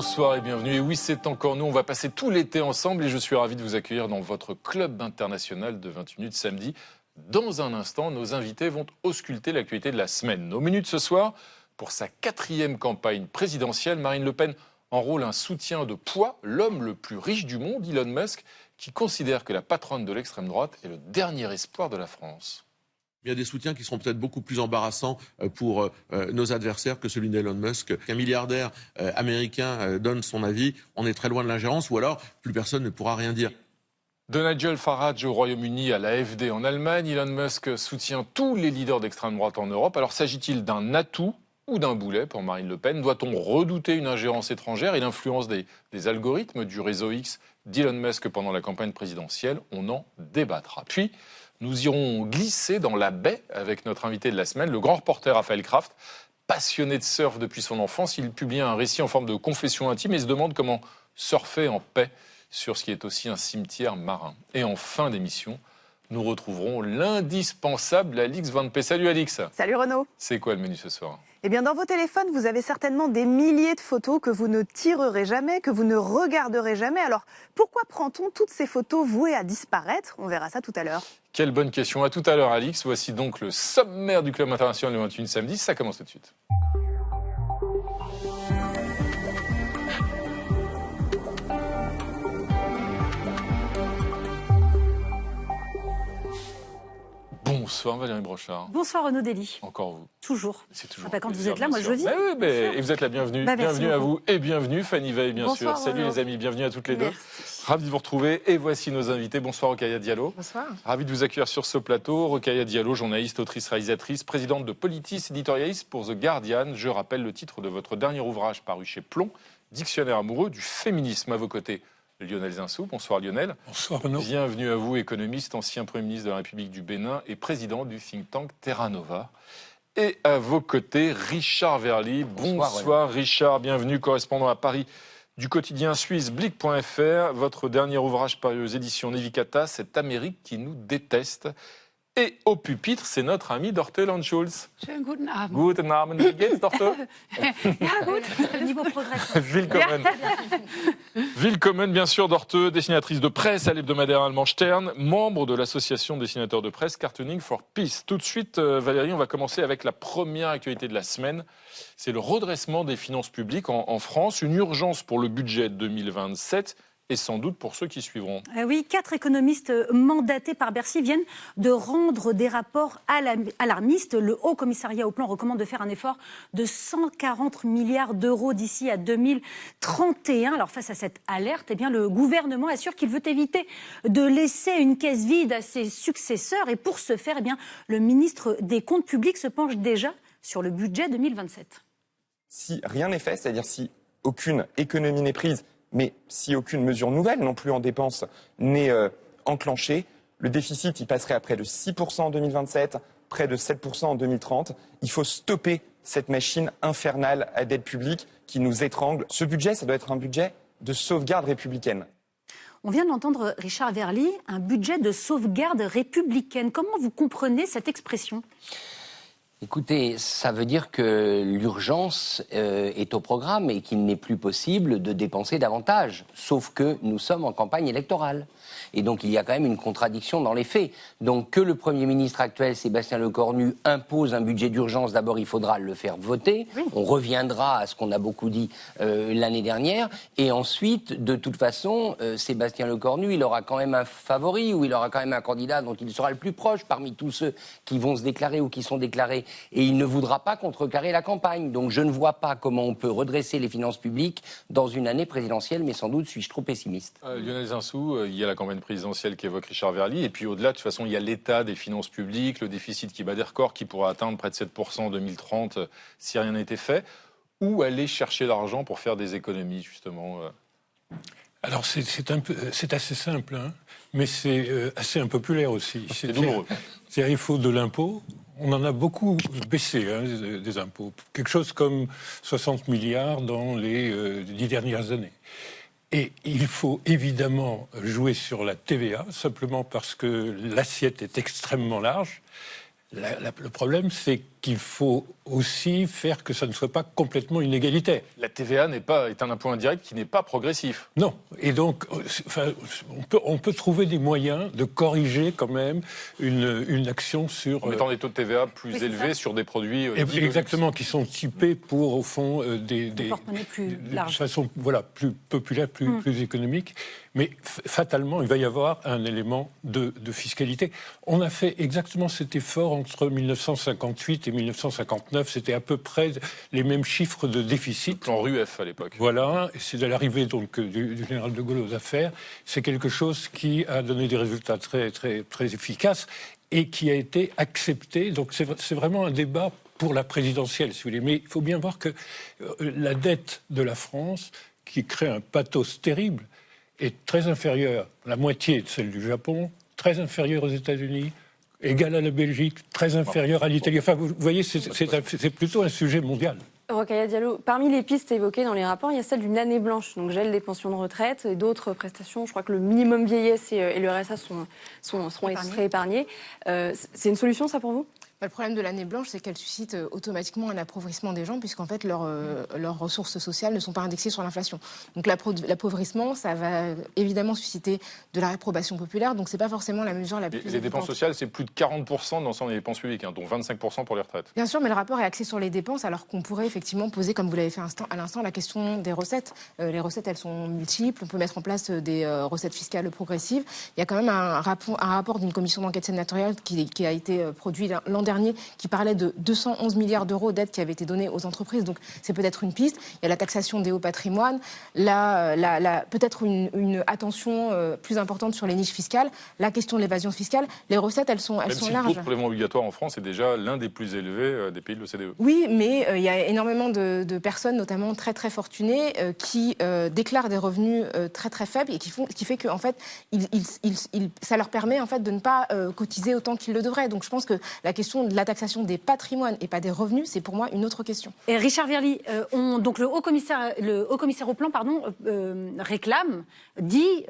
Bonsoir et bienvenue. Et oui, c'est encore nous. On va passer tout l'été ensemble et je suis ravi de vous accueillir dans votre club international de 28 minutes samedi. Dans un instant, nos invités vont ausculter l'actualité de la semaine. Au menu de ce soir, pour sa 4e campagne présidentielle, Marine Le Pen enrôle un soutien de poids, l'homme le plus riche du monde, Elon Musk, qui considère que la patronne de l'extrême droite est le dernier espoir de la France. Il y a des soutiens qui seront peut-être beaucoup plus embarrassants pour nos adversaires que celui d'Elon Musk. Qu'un milliardaire américain donne son avis, on est très loin de l'ingérence, ou alors plus personne ne pourra rien dire. De Nigel Farage au Royaume-Uni à l'AfD en Allemagne, Elon Musk soutient tous les leaders d'extrême droite en Europe. Alors s'agit-il d'un atout ou d'un boulet pour Marine Le Pen? Doit-on redouter une ingérence étrangère et l'influence des algorithmes du réseau X d'Elon Musk pendant la campagne présidentielle? On en débattra. Puis, nous irons glisser dans la baie avec notre invité de la semaine, le grand reporter Raphaël Kraft. Passionné de surf depuis son enfance, il publie un récit en forme de confession intime et se demande comment surfer en paix sur ce qui est aussi un cimetière marin. Et en fin d'émission, nous retrouverons l'indispensable Alix Van P. Salut Alix. Salut Renaud. C'est quoi le menu ce soir? Eh bien, dans vos téléphones, vous avez certainement des milliers de photos que vous ne tirerez jamais, que vous ne regarderez jamais. Alors, pourquoi prend-on toutes ces photos vouées à disparaître? On verra ça tout à l'heure. Quelle bonne question. À tout à l'heure, Alix. Voici donc le sommaire du Club International le 21 samedi. Ça commence tout de suite. Bonsoir Valérie Brochard. Bonsoir Renaud Dely. Encore vous. Toujours. C'est toujours. Quand vous êtes là, moi je vis. Et vous êtes la bienvenue. Bienvenue à vous et bienvenue Fanny Veil, bien Bonsoir, sûr. Salut Renaud. les amis, bienvenue à toutes les deux. Merci. Ravi de vous retrouver. Et voici nos invités. Bonsoir Rokhaya Diallo. Bonsoir. Ravi de vous accueillir sur ce plateau. Rokhaya Diallo, journaliste, autrice, réalisatrice, présidente de Politis, éditorialiste pour The Guardian. Je rappelle le titre de votre dernier ouvrage paru chez Plomb, Dictionnaire amoureux du féminisme. À vos côtés, Lionel Zinsou. Bonsoir Lionel. Bonsoir Renaud. Bienvenue à vous, économiste, ancien Premier ministre de la République du Bénin et président du think tank Terra Nova. Et à vos côtés, Richard Verly. Bonsoir Richard, bienvenue, correspondant à Paris du quotidien suisse Blick.fr. Votre dernier ouvrage paru aux éditions Nevicata, cette Amérique qui nous déteste. Et au pupitre, c'est notre ami Dorte Landschulz. Schönen guten Abend. Guten Abend, wie geht's, Dorte? Ja, gut. Le niveau progresse. Willkommen. Willkommen, bien sûr, Dorte, dessinatrice de presse à l'hebdomadaire allemand Stern, membre de l'association de dessinateurs de presse Cartooning for Peace. Tout de suite, Valérie, on va commencer avec la première actualité de la semaine. C'est le redressement des finances publiques en France, une urgence pour le budget 2027. Et sans doute pour ceux qui suivront. Oui, 4 économistes mandatés par Bercy viennent de rendre des rapports alarmistes. Le Haut Commissariat au Plan recommande de faire un effort de 140 milliards d'euros d'ici à 2031. Alors face à cette alerte, eh bien, le gouvernement assure qu'il veut éviter de laisser une caisse vide à ses successeurs. Et pour ce faire, eh bien, le ministre des Comptes publics se penche déjà sur le budget 2027. Si rien n'est fait, c'est-à-dire si aucune économie n'est prise, mais si aucune mesure nouvelle non plus en dépenses n'est enclenchée, le déficit il passerait à près de 6% en 2027, près de 7% en 2030. Il faut stopper cette machine infernale à dette publique qui nous étrangle. Ce budget, ça doit être un budget de sauvegarde républicaine. On vient d'entendre Richard Verly, un budget de sauvegarde républicaine. Comment vous comprenez cette expression ? Écoutez, ça veut dire que l'urgence est au programme et qu'il n'est plus possible de dépenser davantage. Sauf que nous sommes en campagne électorale. Et donc il y a quand même une contradiction dans les faits. Donc que le Premier ministre actuel, Sébastien Lecornu, impose un budget d'urgence, d'abord il faudra le faire voter. Oui. On reviendra à ce qu'on a beaucoup dit l'année dernière. Et ensuite, de toute façon, Sébastien Lecornu, il aura quand même un favori ou il aura quand même un candidat dont il sera le plus proche parmi tous ceux qui vont se déclarer ou qui sont déclarés. Et il ne voudra pas contrecarrer la campagne. Donc je ne vois pas comment on peut redresser les finances publiques dans une année présidentielle, mais sans doute suis-je trop pessimiste. Lionel Zinsou, il y a la campagne présidentielle qu'évoque Richard Verly, et puis au-delà, de toute façon, il y a l'état des finances publiques, le déficit qui bat des records, qui pourra atteindre près de 7% en 2030 si rien n'a été fait. Où aller chercher l'argent pour faire des économies, justement Alors c'est assez simple, hein, mais c'est assez impopulaire aussi. C'est douloureux. C'est-à-dire il faut de l'impôt. On en a beaucoup baissé, hein, des impôts. Quelque chose comme 60 milliards dans les 10 dernières années. Et il faut évidemment jouer sur la TVA, simplement parce que l'assiette est extrêmement large. Le problème, c'est qu'il faut aussi faire que ça ne soit pas complètement inégalitaire. La TVA est un impôt indirect qui n'est pas progressif. Non. Et donc, on peut trouver des moyens de corriger quand même une action sur... En mettant des taux de TVA plus élevés sur des produits... exactement, qui sont typés pour, au fond, des porte-monnaies plus larges. De façon plus populaire, plus économique. Mais fatalement, il va y avoir un élément de fiscalité. On a fait exactement cet effort entre 1958 et 1959. C'était à peu près les mêmes chiffres de déficit. Le plan RUEF à l'époque. Voilà, et c'est à l'arrivée donc du général de Gaulle aux affaires. C'est quelque chose qui a donné des résultats très, très, très efficaces et qui a été accepté. Donc c'est vraiment un débat pour la présidentielle, si vous voulez. Mais il faut bien voir que la dette de la France, qui crée un pathos terrible, est très inférieure, la moitié de celle du Japon, très inférieure aux États-Unis, égale à la Belgique, très inférieure à l'Italie. Enfin, vous voyez, c'est plutôt un sujet mondial. Rokhaya Diallo, parmi les pistes évoquées dans les rapports, il y a celle d'une année blanche, donc gel des pensions de retraite et d'autres prestations. Je crois que le minimum vieillesse et le RSA seraient épargnés. C'est une solution, ça, pour vous ? Le problème de l'année blanche, c'est qu'elle suscite automatiquement un appauvrissement des gens, puisqu'en fait, leurs ressources sociales ne sont pas indexées sur l'inflation. Donc l'appauvrissement, ça va évidemment susciter de la réprobation populaire, donc c'est pas forcément la mesure la plus Les dépenses sociales, c'est plus de 40% de l'ensemble des dépenses publiques, dont 25% pour les retraites. Bien sûr, mais le rapport est axé sur les dépenses, alors qu'on pourrait effectivement poser, comme vous l'avez fait à l'instant, la question des recettes. Les recettes, elles sont multiples, on peut mettre en place des recettes fiscales progressives. Il y a quand même un rapport d'une commission d'enquête sénatoriale qui a été produit l'an dernier, qui parlait de 211 milliards d'euros d'aides qui avaient été données aux entreprises. Donc c'est peut-être une piste. Il y a la taxation des hauts patrimoines, peut-être une attention plus importante sur les niches fiscales, la question de l'évasion fiscale. Les recettes, elles sont larges. Le taux de prélèvement obligatoire en France est déjà l'un des plus élevés des pays de l'OCDE. Oui, mais il y a énormément de personnes, notamment très très fortunées, qui déclarent des revenus très très faibles et qui fait que en fait, ça leur permet en fait de ne pas cotiser autant qu'ils le devraient. Donc je pense que la question de la taxation des patrimoines et pas des revenus, c'est pour moi une autre question. Et Richard Virly, donc le haut commissaire au plan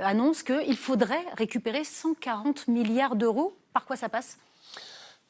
annonce qu'il faudrait récupérer 140 milliards d'euros. Par quoi ça passe ?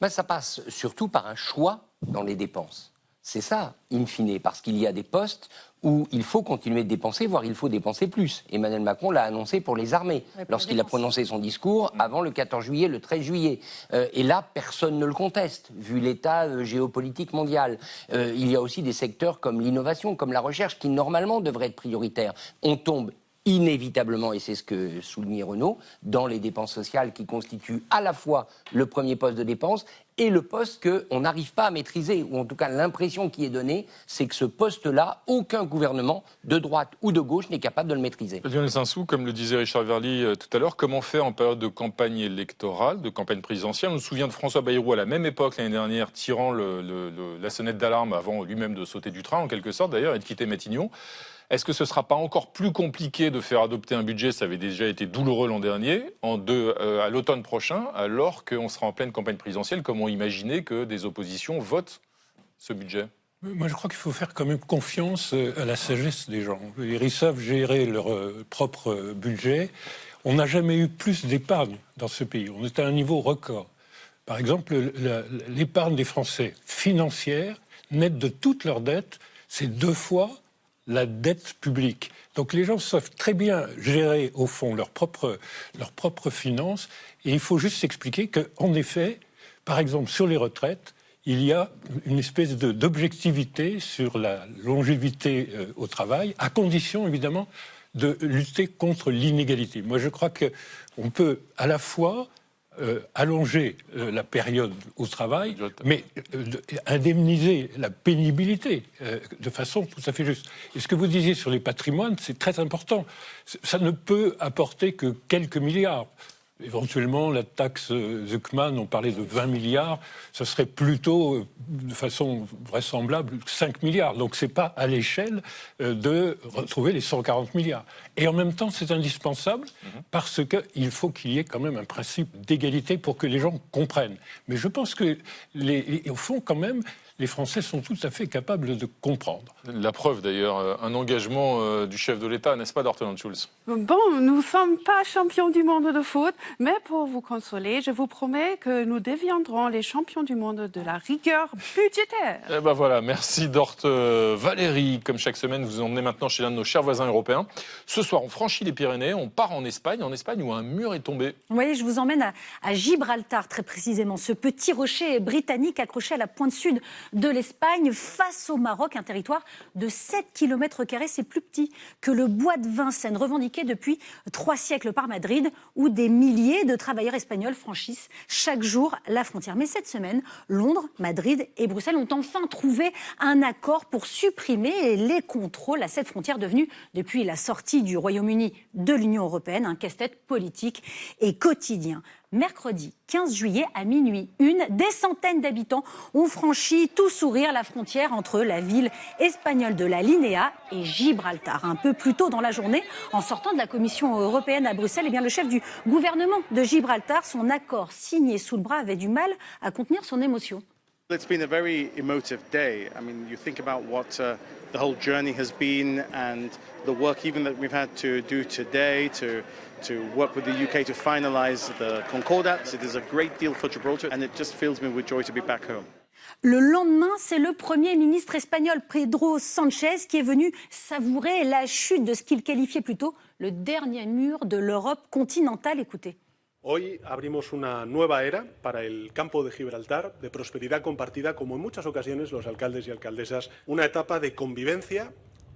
Ça passe surtout par un choix dans les dépenses. C'est ça, in fine, parce qu'il y a des postes où il faut continuer de dépenser, voire il faut dépenser plus. Emmanuel Macron l'a annoncé pour les armées, lorsqu'il a prononcé son discours avant le 14 juillet, le 13 juillet. Et là, personne ne le conteste, vu l'état géopolitique mondial. Il y a aussi des secteurs comme l'innovation, comme la recherche, qui normalement devraient être prioritaires. On tombe inévitablement, et c'est ce que soulignait Renaud, dans les dépenses sociales qui constituent à la fois le premier poste de dépense et le poste qu'on n'arrive pas à maîtriser, ou en tout cas l'impression qui est donnée, c'est que ce poste-là, aucun gouvernement, de droite ou de gauche, n'est capable de le maîtriser. Lionel Zinsou, comme le disait Richard Virly tout à l'heure, comment faire en période de campagne électorale, de campagne présidentielle ? On se souvient de François Bayrou à la même époque, l'année dernière, tirant la sonnette d'alarme avant lui-même de sauter du train, en quelque sorte d'ailleurs, et de quitter Matignon. Est-ce que ce ne sera pas encore plus compliqué de faire adopter un budget, ça avait déjà été douloureux l'an dernier, à l'automne prochain, alors qu'on sera en pleine campagne présidentielle? Comment imaginer que des oppositions votent ce budget? Moi, je crois qu'il faut faire quand même confiance à la sagesse des gens. Ils savent gérer leur propre budget. On n'a jamais eu plus d'épargne dans ce pays. On est à un niveau record. Par exemple, l'épargne des Français financière, nette de toutes leurs dettes, c'est 2 fois la dette publique. Donc les gens savent très bien gérer, au fond, leurs propres finances. Et il faut juste s'expliquer qu'en effet, par exemple, sur les retraites, il y a une espèce d'objectivité sur la longévité au travail, à condition, évidemment, de lutter contre l'inégalité. Moi, je crois qu'on peut à la fois allonger la période au travail, mais indemniser la pénibilité de façon tout à fait juste. Et ce que vous disiez sur les patrimoines, c'est très important. Ça ne peut apporter que quelques milliards. Éventuellement, la taxe Zuckman, on parlait de 20 milliards, ça serait plutôt, de façon vraisemblable, 5 milliards. Donc ce n'est pas à l'échelle de retrouver les 140 milliards. Et en même temps, c'est indispensable parce qu'il faut qu'il y ait quand même un principe d'égalité pour que les gens comprennent. Mais je pense que, au fond, quand même, les Français sont tout à fait capables de comprendre. La preuve, d'ailleurs, un engagement du chef de l'État, n'est-ce pas, Dortmund Schulz? Bon, nous ne sommes pas champions du monde de foot, Mais pour vous consoler, je vous promets que nous deviendrons les champions du monde de la rigueur budgétaire. Eh ben voilà, merci Dorte. Valérie, comme chaque semaine, vous emmenez maintenant chez l'un de nos chers voisins européens. Ce soir, on franchit les Pyrénées, on part en Espagne où un mur est tombé. Oui, je vous emmène à Gibraltar, très précisément. Ce petit rocher britannique accroché à la pointe sud de l'Espagne, face au Maroc, un territoire de 7 km². C'est plus petit que le bois de Vincennes, revendiqué depuis 3 siècles par Madrid, où des milliers de travailleurs espagnols franchissent chaque jour la frontière. Mais cette semaine, Londres, Madrid et Bruxelles ont enfin trouvé un accord pour supprimer les contrôles à cette frontière devenue, depuis la sortie du Royaume-Uni de l'Union européenne, un casse-tête politique et quotidien. Mercredi 15 juillet à minuit, des centaines d'habitants ont franchi tout sourire la frontière entre la ville espagnole de la Linea et Gibraltar. Un peu plus tôt dans la journée, en sortant de la Commission européenne à Bruxelles, le chef du gouvernement de Gibraltar, son accord signé sous le bras, avait du mal à contenir son émotion. It's been a very emotive day. I mean, you think about what the whole journey has been and the work even that we've had to do today to work with the UK to finalise the Concordat. It is a great deal for Gibraltar and it just fills me with joy to be back home. Le lendemain, c'est le Premier ministre espagnol Pedro Sánchez qui est venu savourer la chute de ce qu'il qualifiait plutôt le dernier mur de l'Europe continentale. Écoutez. Hoy abrimos una nueva era para el campo de Gibraltar, de prosperidad compartida, como en muchas ocasiones los alcaldes y alcaldesas, una etapa de convivencia,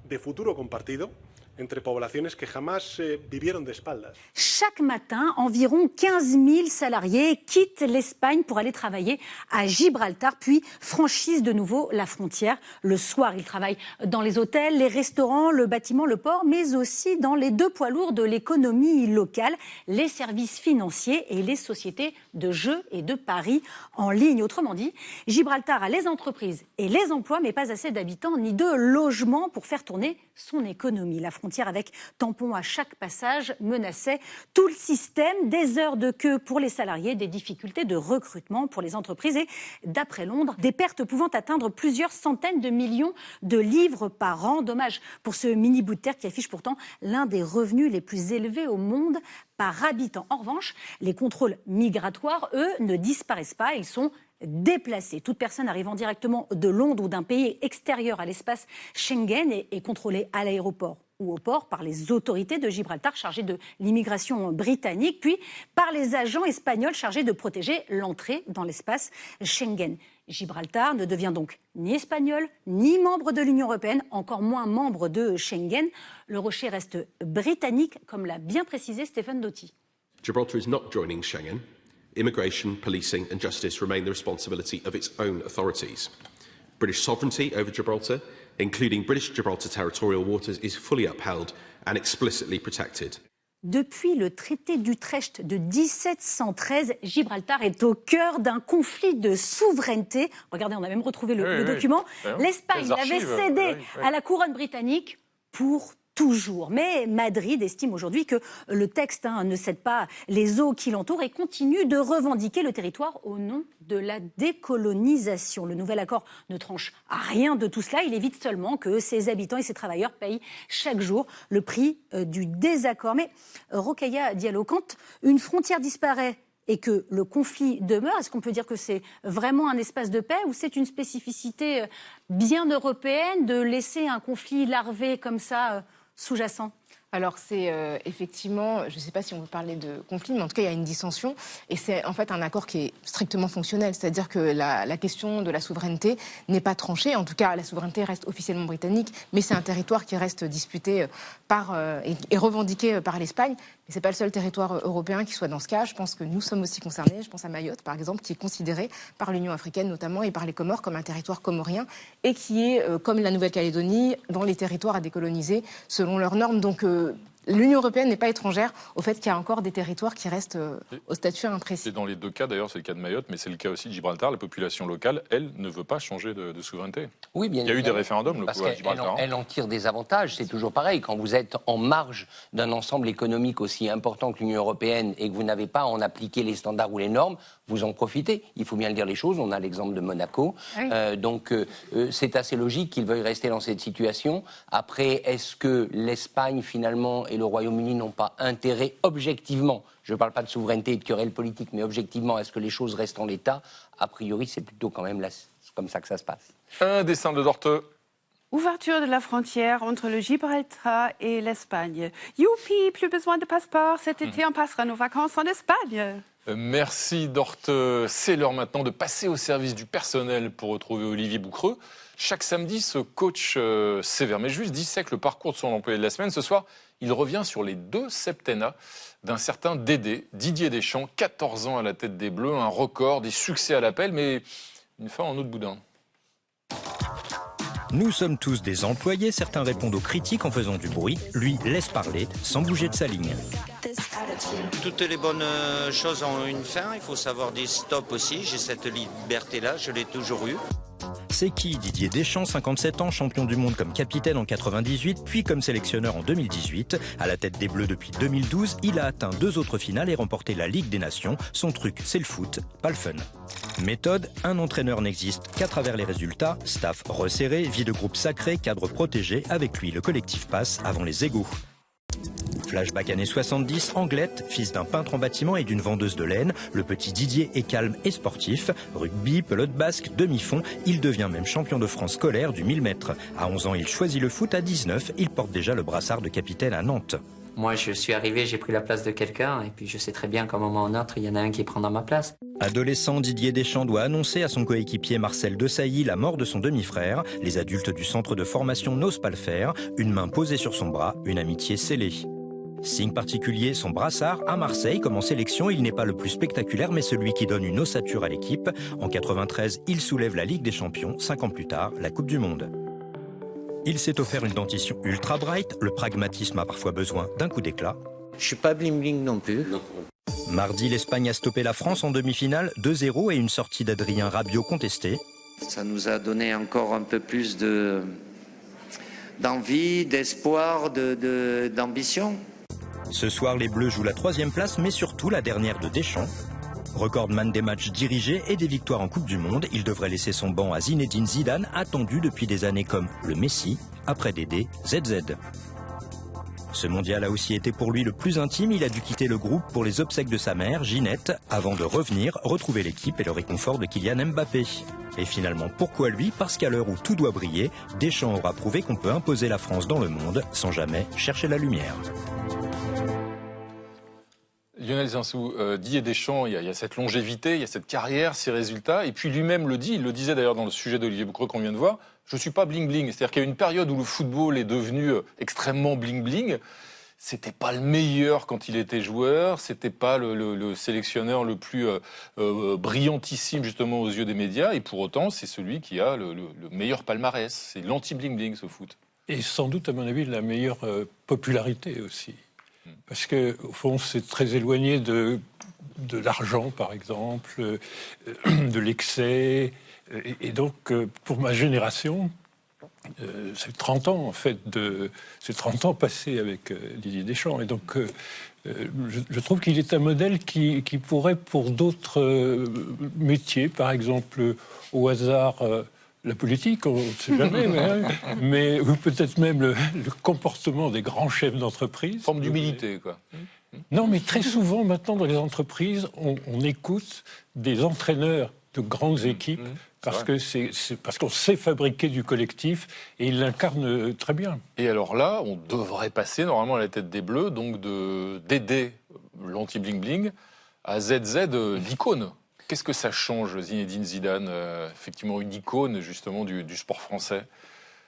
de futuro compartido, entre poblaciones que jamás vivieron de espaldas. Chaque matin, environ 15 000 salariés quittent l'Espagne pour aller travailler à Gibraltar, puis franchissent de nouveau la frontière. Le soir, ils travaillent dans les hôtels, les restaurants, le bâtiment, le port, mais aussi dans les 2 poids lourds de l'économie locale, les services financiers et les sociétés de jeux et de paris en ligne. Autrement dit, Gibraltar a les entreprises et les emplois, mais pas assez d'habitants ni de logements pour faire tourner son économie. La frontière avec tampons à chaque passage menaçait tout le système, des heures de queue pour les salariés, des difficultés de recrutement pour les entreprises et, d'après Londres, des pertes pouvant atteindre plusieurs centaines de millions de livres par an. Dommage pour ce mini bout de terre qui affiche pourtant l'un des revenus les plus élevés au monde par habitant. En revanche, les contrôles migratoires, eux, ne disparaissent pas, ils sont déplacés. Toute personne arrivant directement de Londres ou d'un pays extérieur à l'espace Schengen est contrôlée à l'aéroport ou au port par les autorités de Gibraltar chargées de l'immigration britannique, puis par les agents espagnols chargés de protéger l'entrée dans l'espace Schengen. Gibraltar ne devient donc ni espagnol, ni membre de l'Union européenne, encore moins membre de Schengen. Le rocher reste britannique, comme l'a bien précisé Stéphane Doty. Gibraltar is not joining Schengen. Immigration, policing and justice remain the responsibility of its own authorities. British sovereignty over Gibraltar, including British Gibraltar territorial waters, is fully upheld and explicitly protected. Depuis le traité d'Utrecht de 1713, Gibraltar est au cœur d'un conflit de souveraineté. Regardez, on a même retrouvé le document. L'Espagne l'avait cédé à la couronne britannique pour toujours. Mais Madrid estime aujourd'hui que le texte ne cède pas les eaux qui l'entourent et continue de revendiquer le territoire au nom de la décolonisation. Le nouvel accord ne tranche à rien de tout cela. Il évite seulement que ses habitants et ses travailleurs payent chaque jour le prix du désaccord. Mais Rokhaya Diallo, quand une frontière disparaît et que le conflit demeure, est-ce qu'on peut dire que c'est vraiment un espace de paix ou c'est une spécificité bien européenne de laisser un conflit larvé comme ça sous-jacent? Alors c'est effectivement, je ne sais pas si on veut parler de conflit, mais en tout cas il y a une dissension et c'est en fait un accord qui est strictement fonctionnel, c'est-à-dire que la question de la souveraineté n'est pas tranchée, en tout cas la souveraineté reste officiellement britannique, mais c'est un territoire qui reste disputé et revendiqué par l'Espagne. Mais ce n'est pas le seul territoire européen qui soit dans ce cas. Je pense que nous sommes aussi concernés. Je pense à Mayotte, par exemple, qui est considéré par l'Union africaine notamment et par les Comores comme un territoire comorien et qui est, comme la Nouvelle-Calédonie, dans les territoires à décoloniser selon leurs normes. Donc l'Union européenne n'est pas étrangère au fait qu'il y a encore des territoires qui restent au statut imprécis. C'est dans les 2 cas, d'ailleurs, c'est le cas de Mayotte, mais c'est le cas aussi de Gibraltar. La population locale, elle, ne veut pas changer de souveraineté. Oui, bien Il y a eu des référendums locaux à Gibraltar. Elle en tire des avantages, c'est toujours pareil. Quand vous êtes en marge d'un ensemble économique aussi important que l'Union européenne et que vous n'avez pas à en appliquer les standards ou les normes, vous en profitez. Il faut bien le dire les choses, on a l'exemple de Monaco. Oui. Donc c'est assez logique qu'ils veuillent rester dans cette situation. Après, est-ce que l'Espagne, finalement, et le Royaume-Uni n'ont pas intérêt objectivement, je ne parle pas de souveraineté et de querelle politique, mais objectivement, à ce que les choses restent en l'état, a priori, c'est plutôt quand même comme ça que ça se passe. Un dessin de Dorthe. Ouverture de la frontière entre le Gibraltar et l'Espagne. Youpi, plus besoin de passeport. Cet été, on passera nos vacances en Espagne. Merci Dorthe. C'est l'heure maintenant de passer au service du personnel pour retrouver Olivier Boucreux. Chaque samedi, ce coach sévère mais juste dissèque le parcours de son employé de la semaine. Ce soir, il revient sur les 2 septennats d'un certain Dédé, Didier Deschamps, 14 ans à la tête des Bleus, un record, des succès à l'appel, mais une fin en eau de boudin. Nous sommes tous des employés, certains répondent aux critiques en faisant du bruit, lui laisse parler sans bouger de sa ligne. Toutes les bonnes choses ont une fin, il faut savoir dire stop aussi, j'ai cette liberté-là, je l'ai toujours eue. C'est qui Didier Deschamps, 57 ans, champion du monde comme capitaine en 98, puis comme sélectionneur en 2018. À la tête des Bleus depuis 2012, il a atteint 2 autres finales et remporté la Ligue des Nations. Son truc, c'est le foot, pas le fun. Méthode, un entraîneur n'existe qu'à travers les résultats. Staff resserré, vie de groupe sacré, cadre protégé. Avec lui, le collectif passe avant les égos. Flashback années 70, Anglette, fils d'un peintre en bâtiment et d'une vendeuse de laine, le petit Didier est calme et sportif. Rugby, pelote basque, demi-fond, il devient même champion de France scolaire du 1000 mètres. À 11 ans, il choisit le foot, à 19, il porte déjà le brassard de capitaine à Nantes. Moi, je suis arrivé, j'ai pris la place de quelqu'un, et puis je sais très bien qu'à un moment ou un autre, il y en a un qui prendra ma place. Adolescent, Didier Deschamps doit annoncer à son coéquipier Marcel Desailly la mort de son demi-frère. Les adultes du centre de formation n'osent pas le faire. Une main posée sur son bras, une amitié scellée. Signe particulier, son brassard. À Marseille, comme en sélection, il n'est pas le plus spectaculaire, mais celui qui donne une ossature à l'équipe. En 93, il soulève la Ligue des Champions. 5 ans plus tard, la Coupe du Monde. Il s'est offert une dentition ultra bright. Le pragmatisme a parfois besoin d'un coup d'éclat. Je suis pas bling bling non plus. Mardi, l'Espagne a stoppé la France en demi-finale. 2-0 et une sortie d'Adrien Rabiot contestée. Ça nous a donné encore un peu plus d'envie, d'espoir, d'ambition. Ce soir, les Bleus jouent la 3e place, mais surtout la dernière de Deschamps. Recordman des matchs dirigés et des victoires en Coupe du Monde, il devrait laisser son banc à Zinedine Zidane, attendu depuis des années comme le Messi, après Dédé, ZZ. Ce mondial a aussi été pour lui le plus intime, il a dû quitter le groupe pour les obsèques de sa mère, Ginette, avant de revenir, retrouver l'équipe et le réconfort de Kylian Mbappé. Et finalement, pourquoi lui? Parce qu'à l'heure où tout doit briller, Deschamps aura prouvé qu'on peut imposer la France dans le monde sans jamais chercher la lumière. Lionel Zinsou, Didier Deschamps, il y a cette longévité, il y a cette carrière, ces résultats, et puis lui-même le dit, il le disait d'ailleurs dans le sujet d'Olivier Boucreux qu'on vient de voir, je ne suis pas bling-bling. C'est-à-dire qu'il y a une période où le football est devenu extrêmement bling-bling. C'était pas le meilleur quand il était joueur, c'était pas le sélectionneur le plus brillantissime justement aux yeux des médias, et pour autant c'est celui qui a le meilleur palmarès. C'est l'anti-bling-bling ce foot. Et sans doute, à mon avis, la meilleure popularité aussi. Parce qu'au fond, c'est très éloigné de l'argent, par exemple, de l'excès. Et donc, pour ma génération, c'est 30 ans, en fait, c'est 30 ans passés avec Didier Deschamps. Et donc, je trouve qu'il est un modèle qui pourrait, pour d'autres métiers, par exemple, au hasard... la politique, on ne sait jamais, mais ou peut-être même le comportement des grands chefs d'entreprise. Forme d'humilité, quoi. Non, mais très souvent, maintenant, dans les entreprises, on écoute des entraîneurs de grandes équipes parce qu'on sait fabriquer du collectif et ils l'incarnent très bien. Et alors là, on devrait passer normalement à la tête des Bleus, donc de Dédé, l'anti-bling-bling, à ZZ, l'icône. Qu'est-ce que ça change, Zinedine Zidane, effectivement une icône justement du sport français?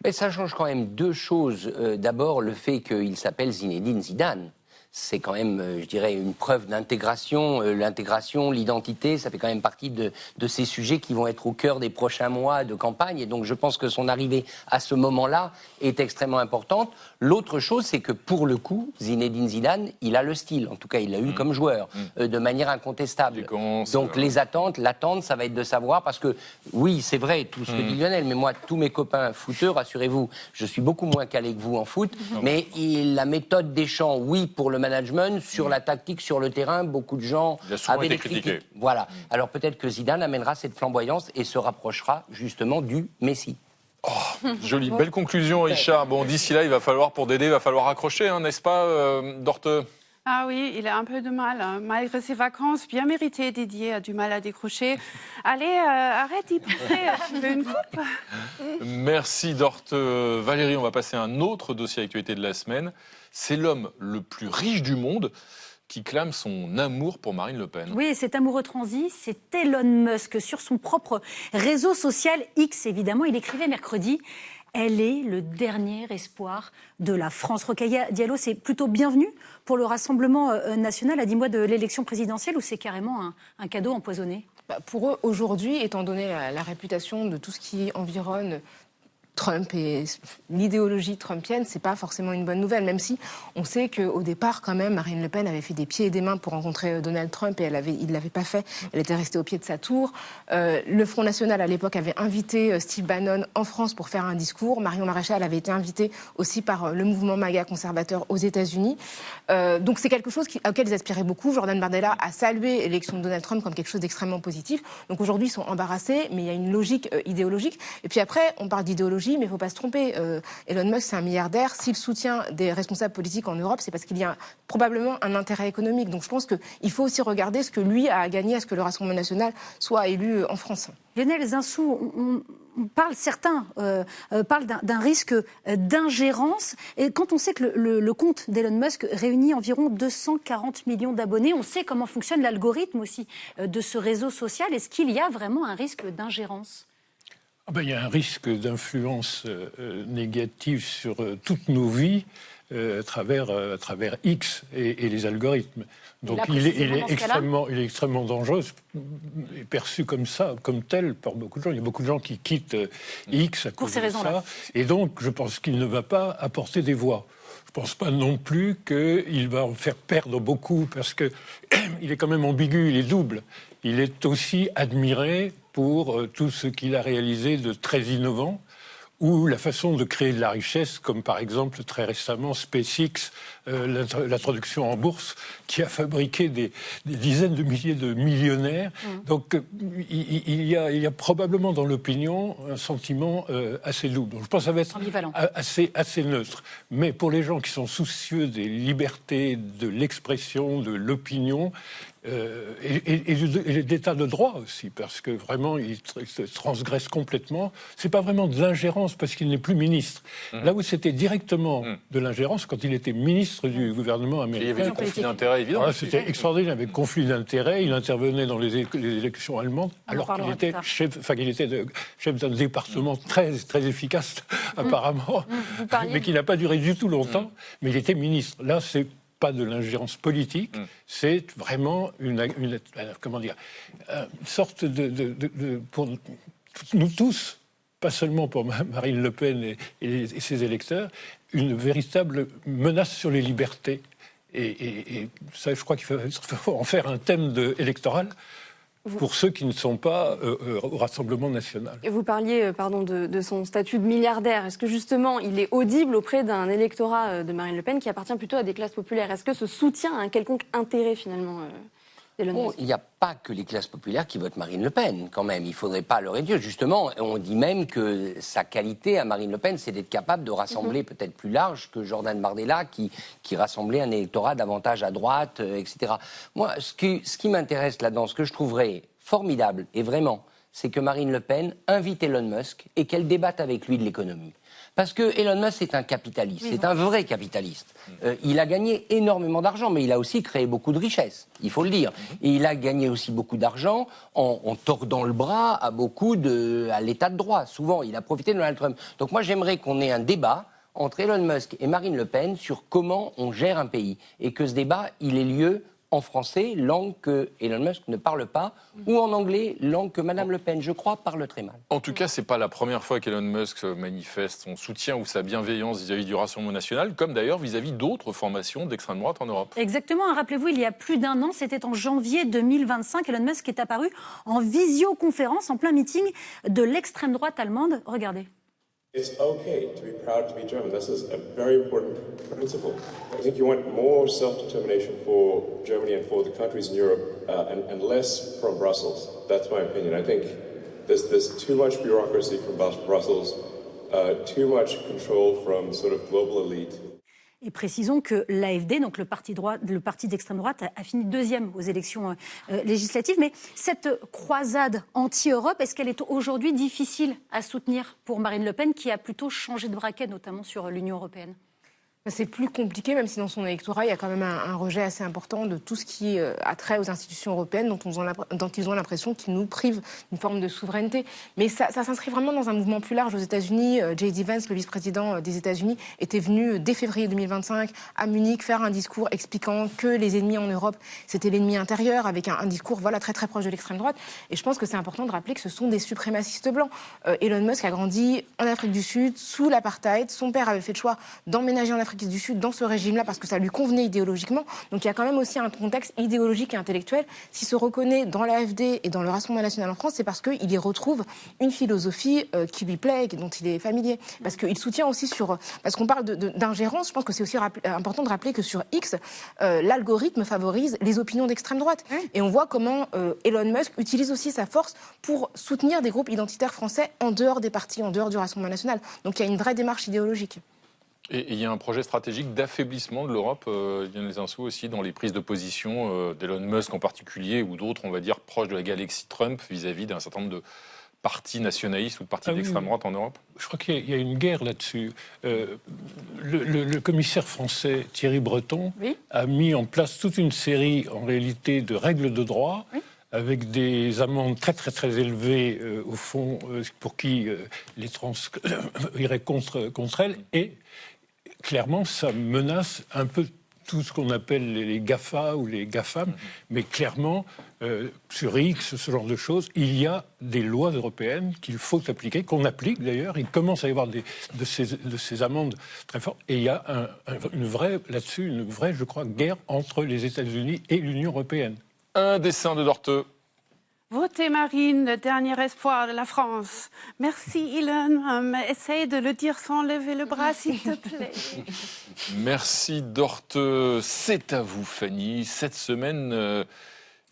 Mais ça change quand même 2 choses. D'abord, le fait qu'il s'appelle Zinedine Zidane. C'est quand même, je dirais, une preuve d'intégration. L'intégration, l'identité, ça fait quand même partie de ces sujets qui vont être au cœur des prochains mois de campagne. Et donc, je pense que son arrivée à ce moment-là est extrêmement importante. L'autre chose, c'est que pour le coup, Zinedine Zidane, il a le style. En tout cas, il l'a eu comme joueur, de manière incontestable. Donc, les attentes, l'attente, ça va être de savoir, parce que, oui, c'est vrai, tout ce que dit Lionel, mais moi, tous mes copains footeurs, rassurez-vous, je suis beaucoup moins calé que vous en foot, mais la méthode Deschamps, oui, pour le management, sur la tactique, sur le terrain, beaucoup de gens avaient des critiques. Voilà. Alors peut-être que Zidane amènera cette flamboyance et se rapprochera justement du Messi. Oh, Joli, belle conclusion, Richard. Bon, d'ici là, pour Dédé, il va falloir accrocher, hein, n'est-ce pas, Dorte? Ah oui, il a un peu de mal. Hein. Malgré ses vacances bien méritées, Didier a du mal à décrocher. Allez, arrête d'y penser. Tu veux une coupe? Merci, Dorte. Valérie, on va passer à un autre dossier actualité de la semaine. C'est l'homme le plus riche du monde qui clame son amour pour Marine Le Pen. Oui, cet amoureux transi, c'est Elon Musk. Sur son propre réseau social X, évidemment, il écrivait mercredi « Elle est le dernier espoir de la France ». Rokhaya Diallo, c'est plutôt bienvenu pour le Rassemblement national à 10 mois de l'élection présidentielle, ou c'est carrément un cadeau empoisonné? Pour eux, aujourd'hui, étant donné la réputation de tout ce qui environne Trump et l'idéologie trumpienne, c'est pas forcément une bonne nouvelle, même si on sait qu'au départ, quand même, Marine Le Pen avait fait des pieds et des mains pour rencontrer Donald Trump et il l'avait pas fait. Elle était restée au pied de sa tour. Le Front National, à l'époque, avait invité Steve Bannon en France pour faire un discours. Marion Maréchal avait été invitée aussi par le mouvement MAGA conservateur aux États-Unis. Donc c'est quelque chose auquel ils aspiraient beaucoup. Jordan Bardella a salué l'élection de Donald Trump comme quelque chose d'extrêmement positif. Donc aujourd'hui, ils sont embarrassés, mais il y a une logique idéologique. Et puis après, on parle d'idéologie, mais il ne faut pas se tromper. Elon Musk, c'est un milliardaire. S'il soutient des responsables politiques en Europe, c'est parce qu'il y a probablement un intérêt économique. Donc je pense qu'il faut aussi regarder ce que lui a à gagner à ce que le Rassemblement national soit élu en France. Lionel Zinsou, certains parlent d'un risque d'ingérence. Et quand on sait que le compte d'Elon Musk réunit environ 240 millions d'abonnés, on sait comment fonctionne l'algorithme aussi de ce réseau social. Est-ce qu'il y a vraiment un risque d'ingérence ? Il y a un risque d'influence négative sur toutes nos vies à travers X et les algorithmes. Donc il est extrêmement dangereux, et perçu comme ça, comme tel par beaucoup de gens. Il y a beaucoup de gens qui quittent X à cause de ça. Et donc je pense qu'il ne va pas apporter des voix. Je ne pense pas non plus qu'il va en faire perdre beaucoup, parce qu'il est quand même ambigu, il est double. Il est aussi admiré pour tout ce qu'il a réalisé de très innovant, ou la façon de créer de la richesse, comme par exemple très récemment SpaceX, l'introduction en bourse, qui a fabriqué des dizaines de milliers de millionnaires. Donc il y a probablement dans l'opinion un sentiment assez double. Donc, je pense que ça va être assez neutre. Mais pour les gens qui sont soucieux des libertés, de l'expression, de l'opinion, et d'état de droit aussi, parce que vraiment il se transgresse complètement. C'est pas vraiment de l'ingérence parce qu'il n'est plus ministre. Là où c'était directement de l'ingérence, quand il était ministre du gouvernement américain. Il y avait un conflit d'intérêts évident. Voilà, c'était extraordinaire, il avait conflit d'intérêts, il intervenait dans les élections allemandes, alors qu'il était chef d'un département très, très efficace apparemment, mais qui n'a pas duré du tout longtemps, mais il était ministre. Là, c'est pas de l'ingérence politique, c'est vraiment une sorte pour nous tous, pas seulement pour Marine Le Pen et ses électeurs, une véritable menace sur les libertés. Et ça, je crois qu'il faut en faire un thème électoral pour ceux qui ne sont pas au Rassemblement national. Et vous parliez de son statut de milliardaire. Est-ce que justement il est audible auprès d'un électorat de Marine Le Pen qui appartient plutôt à des classes populaires? Est-ce que ce soutien a un quelconque intérêt finalement il n'y a pas que les classes populaires qui votent Marine Le Pen, quand même. Il ne faudrait pas le réduire. Justement, on dit même que sa qualité à Marine Le Pen, c'est d'être capable de rassembler peut-être plus large que Jordan Bardella, qui rassemblait un électorat davantage à droite, etc. Moi, ce qui m'intéresse là-dedans, ce que je trouverais formidable, et vraiment, c'est que Marine Le Pen invite Elon Musk et qu'elle débatte avec lui de l'économie. Parce que Elon Musk, c'est un capitaliste, c'est un vrai capitaliste. Il a gagné énormément d'argent, mais il a aussi créé beaucoup de richesses, il faut le dire. Et il a gagné aussi beaucoup d'argent en tordant le bras à à l'état de droit. Souvent, il a profité de Donald Trump. Donc moi, j'aimerais qu'on ait un débat entre Elon Musk et Marine Le Pen sur comment on gère un pays. Et que ce débat, il ait lieu en français, langue que Elon Musk ne parle pas, ou en anglais, langue que Madame Le Pen, je crois, parle très mal. En tout cas, c'est pas la première fois qu'Elon Musk manifeste son soutien ou sa bienveillance vis-à-vis du Rassemblement national, comme d'ailleurs vis-à-vis d'autres formations d'extrême droite en Europe. Exactement. Rappelez-vous, il y a plus d'un an, c'était en janvier 2025, Elon Musk est apparu en visioconférence, en plein meeting de l'extrême droite allemande. Regardez. It's okay to be proud to be German. This is a very important principle. I think you want more self-determination for Germany and for the countries in Europe, and less from Brussels. That's my opinion. I think there's too much bureaucracy from Brussels. too much control from sort of global elite. Et précisons que l'AfD, donc le parti d'extrême droite, a fini deuxième aux élections législatives. Mais cette croisade anti-Europe, est-ce qu'elle est aujourd'hui difficile à soutenir pour Marine Le Pen, qui a plutôt changé de braquet, notamment sur l'Union européenne ? C'est plus compliqué, même si dans son électorat, il y a quand même un rejet assez important de tout ce qui a trait aux institutions européennes, dont ils ont l'impression qu'ils nous privent d'une forme de souveraineté. Mais ça s'inscrit vraiment dans un mouvement plus large. Aux États-Unis, J.D. Vance, le vice-président des États-Unis, était venu dès février 2025 à Munich faire un discours expliquant que les ennemis en Europe, c'était l'ennemi intérieur, avec un discours très très proche de l'extrême droite. Et je pense que c'est important de rappeler que ce sont des suprémacistes blancs. Elon Musk a grandi en Afrique du Sud, sous l'apartheid. Son père avait fait le choix d'emménager en Afrique du Sud dans ce régime-là parce que ça lui convenait idéologiquement. Donc il y a quand même aussi un contexte idéologique et intellectuel. S'il se reconnaît dans l'AfD et dans le Rassemblement national en France, c'est parce qu'il y retrouve une philosophie qui lui plaît et dont il est familier. Parce qu'il soutient aussi parce qu'on parle d'ingérence, je pense que c'est aussi important de rappeler que sur X, l'algorithme favorise les opinions d'extrême droite. Et on voit comment Elon Musk utilise aussi sa force pour soutenir des groupes identitaires français en dehors des partis, en dehors du Rassemblement national. Donc il y a une vraie démarche idéologique. Et il y a un projet stratégique d'affaiblissement de l'Europe, Yann Lezinsou, aussi dans les prises de position d'Elon Musk en particulier, ou d'autres, on va dire, proches de la galaxie Trump vis-à-vis d'un certain nombre de partis nationalistes ou de partis d'extrême droite en Europe. Je crois qu'il y a une guerre là-dessus. Le commissaire français Thierry Breton a mis en place toute une série, en réalité, de règles de droit, avec des amendes très très très élevées, au fond, pour qui les trans iraient contre elles. Et clairement, ça menace un peu tout ce qu'on appelle les GAFA ou les GAFAM, mais clairement, sur X, ce genre de choses, il y a des lois européennes qu'il faut appliquer, qu'on applique d'ailleurs. Il commence à y avoir de ces amendes très fortes. Et il y a une vraie, je crois, guerre entre les États-Unis et l'Union européenne. Un dessin de Dorteux. Votez Marine, le dernier espoir de la France. Merci Elon. Essaye de le dire sans lever le bras, s'il te plaît. Merci Dorteux. C'est à vous, Fanny. Cette semaine,